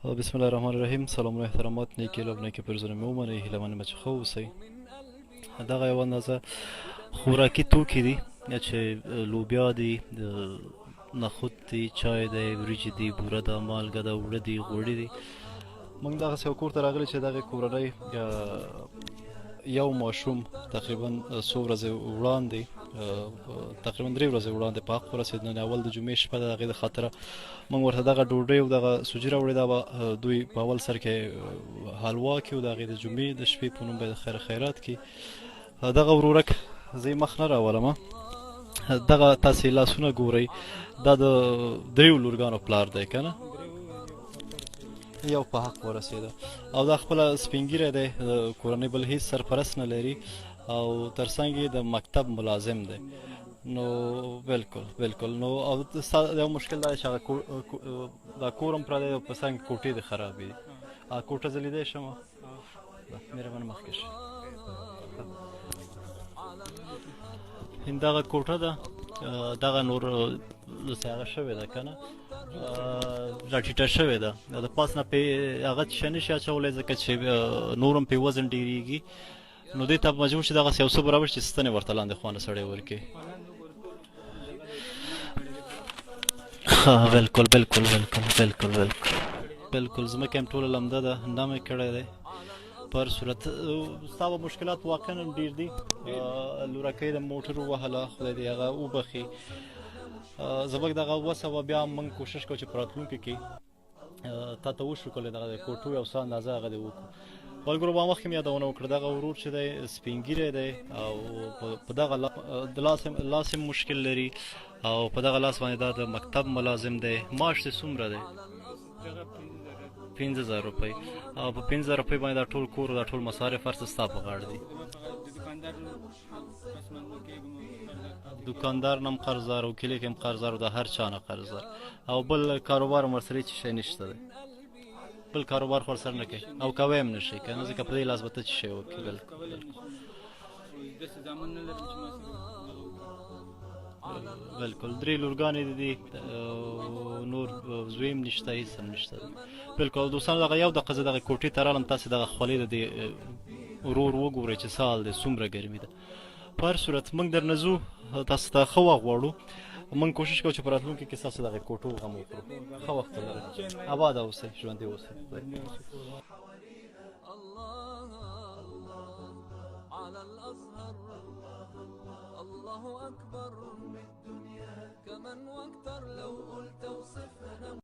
بسم الله الرحمن الرحیم. سلام و احترامات، نیکی لبنه که پر زنم اومنه هیله منه چې خو اوسئ. دغه یوه اندازه خوراکي توکي دي چې لوبیا دي، نخود دي، چای دی، وریجې دي، بوره ده، مالګه ده، اوړه دي، غوړي دي. موږ دغسې یو کور ته راغلي چې دغې کورنۍ یو ماشوم تقریبا څو ورځې وړاندې تقریبا 3 ورځې وړاندې په حق ورسېد. نن اول د جمعې شپه ده، د هغې د خاطره موږ ورته دغه ډوډۍ او دغه سوجي راوړې. دا به دوی په اول سر کې حلوا کړي او د هغې د جمعې د شپې په نوم به یې د خیر خیرات کړي. دغه ورورک زه یې مخ نه راولم، دغه تاسې لاسونه ګورئ، دا د 3 لورګانو پلار دی که نه، یو په حق ورسېده او دا خپله سپین ږیری دی، د کورنۍ بل هېڅ سرپرست نه لري او تر څنګ یې د مکتب ملازم دی. نو بالکل بالکل. نو او ستا یو مشکل دا دی چې هغه دا کور هم پردی دی او په څنګ کوټې دې خرابې دي. کوټه زه لیدی شم؟ مهربانه مخکې شه. دغه کوټه ده، دغه نور داسې هغه شوې ده که نه، راټیټه شوې ده، د پاس نه پرې هغه شی نه شي اچولی ځکه چې نور هم پرې وزن ډېرېږي. نو دې ته مجبور شي دغسې یو څه برابر شي چې ستنې ورته لاندې خوا نه سړی ورکړي. بالکل بالکل بالکل بالکل بالکل بالکل. ځمکه هم ټوله لمده ده، نم یې کړی دی. پر صورت ستا به مشکلات واقعا هم ډېر دي. لورکۍ د موټر ووهله، خدای دې هغه وبخي. زموږ دغه وسه وه، بیا موږ کوشش کوو چې په راتلونکي کې تا ته وشو کولای دغه د کوټو یو څه اندازه هغه دې وکړو. ملګرو ما مخکې مې یادونه وکړه، دغه ورور چې دی سپین ږیری دی او په دغه د لاس هم مشکل لري او په دغه لاس باندې دا د مکتب ملازم دی. معاش دې څومره دی؟ 15,000 روپۍ. او په 15,000 روپۍ باندې دا ټول کور دا ټول مصارف هر څه ستا په غاړه دي. دوکاندار نه هم قرضدار او کلي کې هم قرضدار او د هر چا نه قرضدار او بل کاروبار هم ورسره هېڅ شی نشته دی. بل کاروبار خو ورسره نه کوي او کوی هم نه شي که نه، ځکه په دې لاس به ته څه شی وکړې. بالکل 3 لورګانې دي، نور زوی هم نشته، هېڅ هم نشته. بالکل. دوستانو دغه یو دقیقه زه دغه کوټې ته رالم، تاسې دغه خولې د دې ورور وګورئ چې څه حال دی، څومره ګرمي ده. په هر صورت موږ درنه ځو، تاسو ته ښه وخت غواړو. موږ کوشش کوو چې په راتلونکي کې ستاسو دغې کوټو غم وکړو. ښه وخت ولرئ، اباده اوسئ، ژوندي اوسئ. الله أكبر من الدنيا كمن